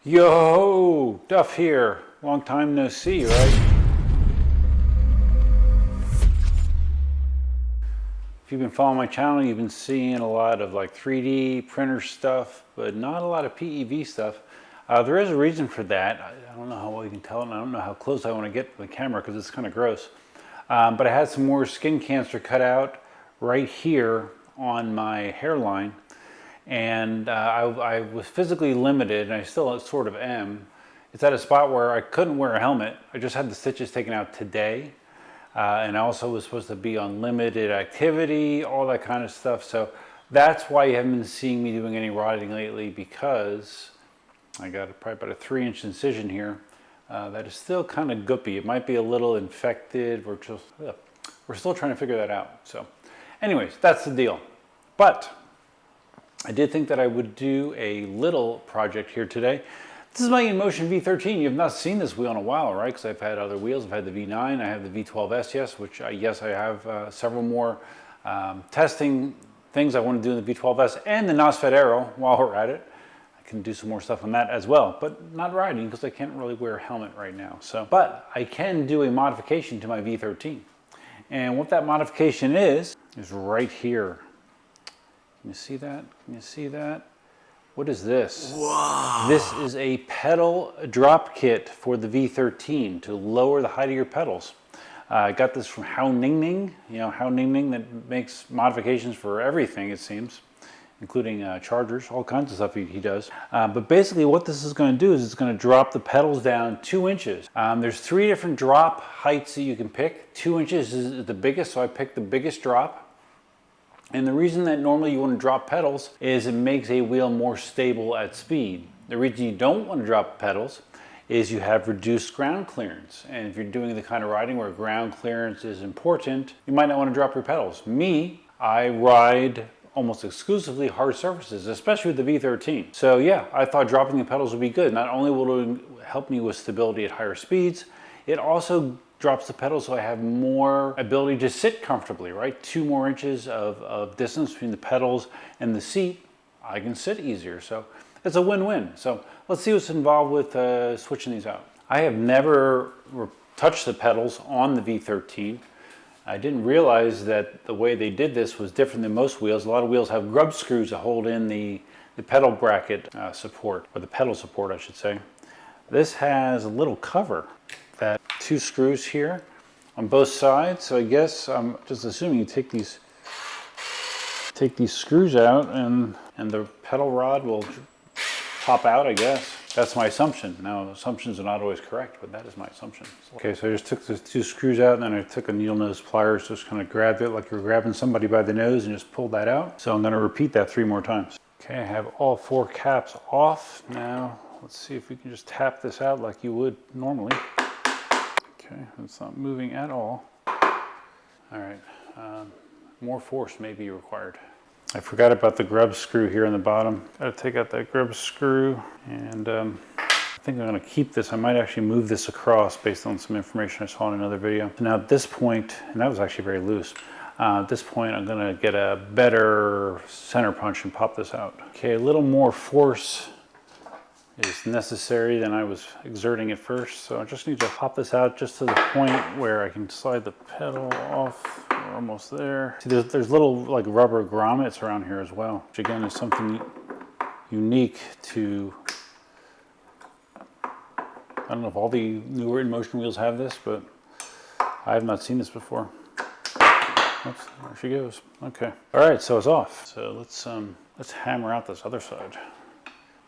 Yo, Duff here. Long time no see, right? If you've been following my channel, you've been seeing a lot of like 3D printer stuff, but not a lot of PEV stuff. There is a reason for that. I don't know how well you can tell, and I don't know how close I want to get to the camera because it's kind of gross. But I had some more skin cancer cut out right here on my hairline. And I was physically limited, and I still sort of am. It's at a spot where I couldn't wear a helmet. I just had the stitches taken out today. And I also was supposed to be on limited activity, all that kind of stuff. So that's why you haven't been seeing me doing any riding lately, because I got probably about a 3-inch incision here. That is still kind of goopy. It might be a little infected. We're still trying to figure that out. So anyways, that's the deal. But I did think that I would do a little project here today. This is my InMotion V13. You've not seen this wheel in a while, right? Because I've had other wheels. I've had the V9, I have the V12S, yes, which yes, I have several more testing things I want to do in the V12S and the NOSFET Aero while we're at it. I can do some more stuff on that as well, but not riding because I can't really wear a helmet right now. So, but I can do a modification to my V13. And what that modification is right here. Can you see that? Can you see that? What is this? Wow. This is a pedal drop kit for the V13 to lower the height of your pedals. I got this from Hao Ningning. You know, Hao Ningning that makes modifications for everything, it seems, including chargers, all kinds of stuff he does. But basically what this is going to do is it's going to drop the pedals down 2 inches. There's 3 different drop heights that you can pick. 2 inches is the biggest, so I picked the biggest drop. And the reason that normally you want to drop pedals is it makes a wheel more stable at speed. The reason you don't want to drop pedals is you have reduced ground clearance. And if you're doing the kind of riding where ground clearance is important, you might not want to drop your pedals. Me, I ride almost exclusively hard surfaces, especially with the V13. So yeah, I thought dropping the pedals would be good. Not only will it help me with stability at higher speeds, it also drops the pedals so I have more ability to sit comfortably, right? 2 more inches of distance between the pedals and the seat, I can sit easier. So it's a win-win. So let's see what's involved with switching these out. I have never touched the pedals on the V13. I didn't realize that the way they did this was different than most wheels. A lot of wheels have grub screws to hold in the pedal bracket support, or the pedal support, I should say. This has a little cover that 2 screws here on both sides. So I guess I'm just assuming you take these screws out and the pedal rod will pop out, I guess. That's my assumption. Now, assumptions are not always correct, but that is my assumption. Okay, so I just took the 2 screws out, and then I took a needle nose pliers, just kind of grabbed it like you're grabbing somebody by the nose and just pulled that out. So I'm going to repeat that 3 more times. Okay, I have all 4 caps off. Now, let's see if we can just tap this out like you would normally. Okay, it's not moving at all. All right, more force may be required. I forgot about the grub screw here on the bottom. Got to take out that grub screw, and I think I'm going to keep this. I might actually move this across based on some information I saw in another video. So now at this point, and that was actually very loose, at this point I'm going to get a better center punch and pop this out. Okay, a little more force is necessary than I was exerting at first, so I just need to pop this out just to the point where I can slide the pedal off. We're almost there. See, there's little like rubber grommets around here as well, which again is something unique to, I don't know if all the newer InMotion wheels have this, but I have not seen this before. Oops, there she goes. Okay. All right, so it's off. So let's hammer out this other side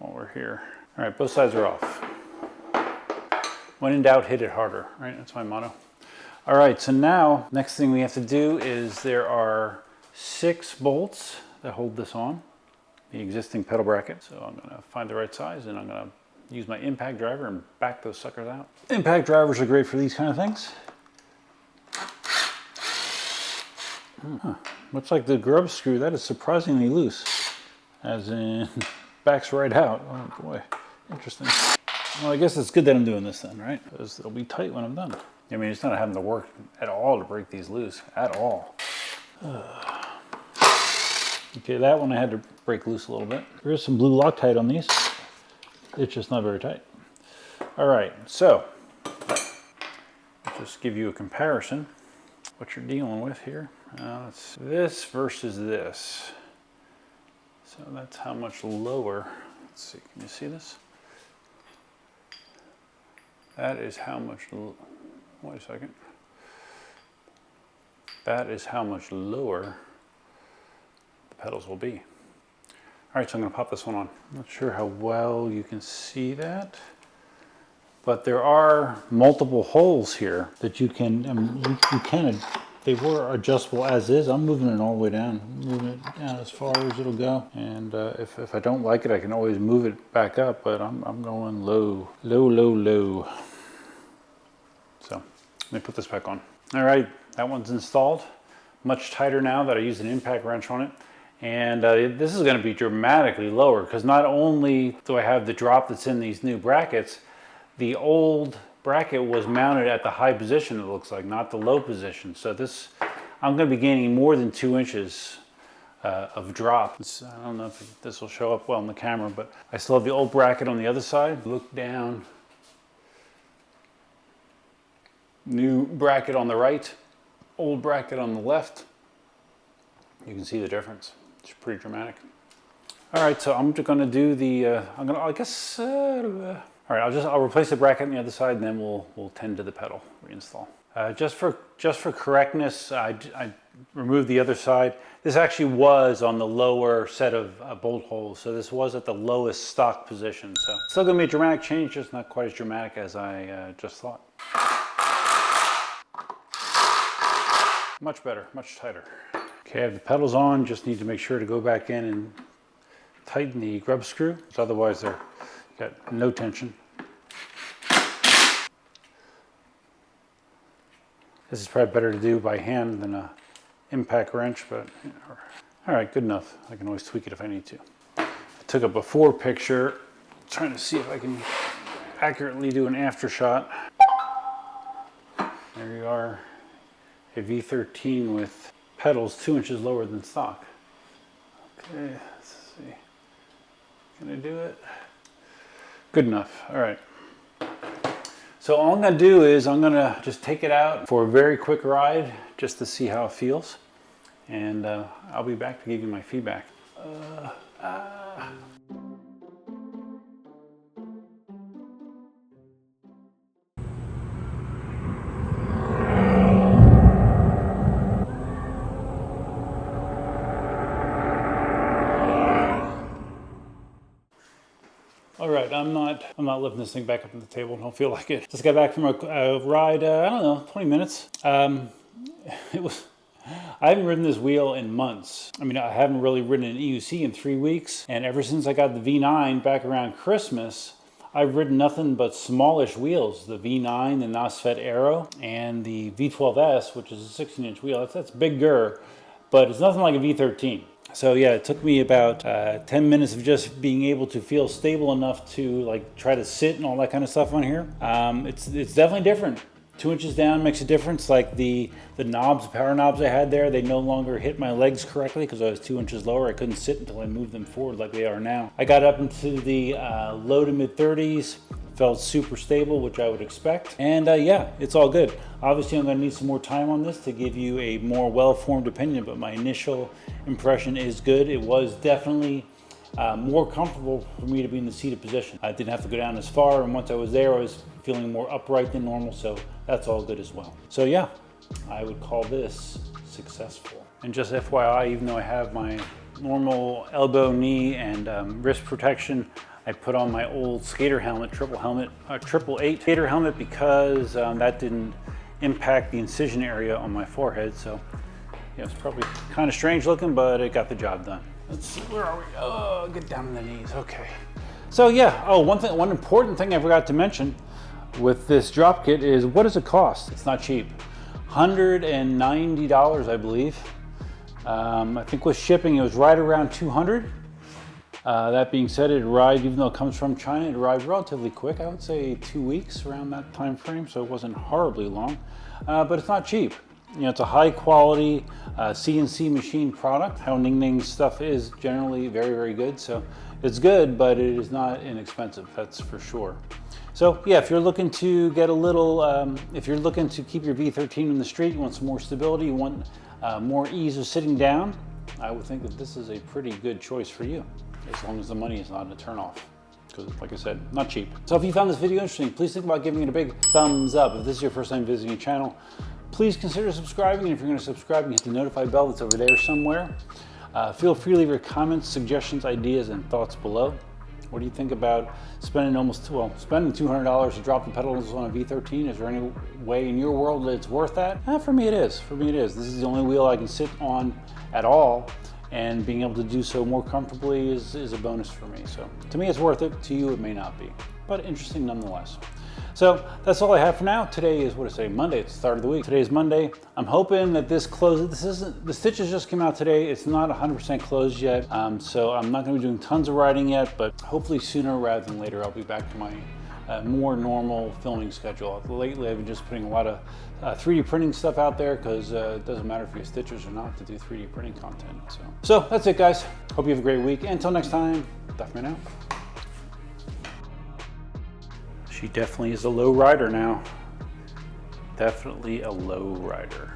while we're here. All right, both sides are off. When in doubt, hit it harder, right? That's my motto. All right, so now, next thing we have to do is there are 6 bolts that hold this on, the existing pedal bracket. So I'm gonna find the right size, and I'm gonna use my impact driver and back those suckers out. Impact drivers are great for these kind of things. Looks like the grub screw, that is surprisingly loose, as in backs right out. Oh boy. Interesting. Well, I guess it's good that I'm doing this then, right? Because it'll be tight when I'm done. I mean, it's not having to work at all to break these loose, at all. Okay, that one I had to break loose a little bit. There is some blue Loctite on these. It's just not very tight. All right, so I'll just give you a comparison. What you're dealing with here. It's this versus this. So that's how much lower. Let's see, can you see this? That is how much, wait a second. That is how much lower the pedals will be. All right, so I'm gonna pop this one on. I'm not sure how well you can see that, but there are multiple holes here that you can, they were adjustable as is. I'm moving it all the way down. I'm moving it down as far as it'll go. And if I don't like it, I can always move it back up, but I'm going low, low, low, low. So let me put this back on. All right, that one's installed. Much tighter now that I used an impact wrench on it. And this is gonna be dramatically lower because not only do I have the drop that's in these new brackets, the old bracket was mounted at the high position, it looks like, not the low position. So this, I'm gonna be gaining more than 2 inches of drop. I don't know if this will show up well in the camera, but I still have the old bracket on the other side. Look down. New bracket on the right, old bracket on the left. You can see the difference. It's pretty dramatic. All right, so I'm just gonna do the, all right, I'll replace the bracket on the other side, and then we'll tend to the pedal reinstall. Just for correctness, I removed the other side. This actually was on the lower set of bolt holes, so this was at the lowest stock position. So still gonna be a dramatic change, just not quite as dramatic as I just thought. Much better, much tighter. Okay, I have the pedals on. Just need to make sure to go back in and tighten the grub screw, because otherwise they're got no tension. This is probably better to do by hand than a impact wrench, but you know. All right, good enough. I can always tweak it if I need to. I took a before picture, trying to see if I can accurately do an after shot. There you are, a V13 with pedals 2 inches lower than stock. Okay, let's see. Can I do it? Good enough. All right. So all I'm going to do is I'm going to just take it out for a very quick ride just to see how it feels. And I'll be back to give you my feedback. All right, I'm not lifting this thing back up on the table. Don't feel like it. Just got back from a ride. I don't know, 20 minutes. I haven't ridden this wheel in months. I mean, I haven't really ridden an EUC in 3 weeks, and ever since I got the V9 back around Christmas, I've ridden nothing but smallish wheels. The V9, the NOSFET Aero, and the V12S, which is a 16-inch wheel. That's bigger, but it's nothing like a V13. So yeah, it took me about 10 minutes of just being able to feel stable enough to like try to sit and all that kind of stuff on here. It's definitely different. 2 inches down makes a difference. Like the knobs, the power knobs I had there, they no longer hit my legs correctly because I was 2 inches lower. I couldn't sit until I moved them forward like they are now. I got up into the low to mid 30s. Felt super stable, which I would expect. And yeah, it's all good. Obviously, I'm gonna need some more time on this to give you a more well-formed opinion, but my initial impression is good. It was definitely more comfortable for me to be in the seated position. I didn't have to go down as far, and once I was there, I was feeling more upright than normal, so that's all good as well. So yeah, I would call this successful. And just FYI, even though I have my normal elbow, knee, and wrist protection, I put on my old skater helmet, triple 8 skater helmet, because that didn't impact the incision area on my forehead. So yeah, it's probably kind of strange looking, but it got the job done. Let's see, where are we? Oh, get down on the knees, okay. So yeah, oh, one important thing I forgot to mention with this drop kit is, what does it cost? It's not cheap. $190, I believe. I think with shipping, it was right around $200. That being said, it arrived, even though it comes from China, it arrived relatively quick. I would say 2 weeks around that time frame, so it wasn't horribly long, but it's not cheap. You know, it's a high quality CNC machine product. How Ning Ning stuff is generally very, very good. So It's good, but it is not inexpensive, that's for sure. So yeah, if you're looking to get a little, if you're looking to keep your V13 in the street, you want some more stability, you want more ease of sitting down, I would think that this is a pretty good choice for you, as long as the money is not a turnoff. Because like I said, not cheap. So if you found this video interesting, please think about giving it a big thumbs up. If this is your first time visiting the channel, please consider subscribing. And if you're going to subscribe, you hit the notify bell that's over there somewhere. Feel free to leave your comments, suggestions, ideas, and thoughts below. What do you think about spending spending $200 to drop the pedals on a V13? Is there any way in your world that it's worth that? For me it is. For me it is. This is the only wheel I can sit on at all, and being able to do so more comfortably is a bonus for me. So to me it's worth it. To you it may not be, but interesting nonetheless. So that's all I have for now. Today is, Monday. It's the start of the week. Today is Monday. I'm hoping that this closes. The stitches just came out today. It's not 100% closed yet. So I'm not gonna be doing tons of riding yet, but hopefully sooner rather than later, I'll be back to my more normal filming schedule. Lately, I've been just putting a lot of 3D printing stuff out there because it doesn't matter if you have stitches or not to do 3D printing content. So that's it, guys. Hope you have a great week. Until next time, Duffman out. She definitely is a low rider now. Definitely a low rider.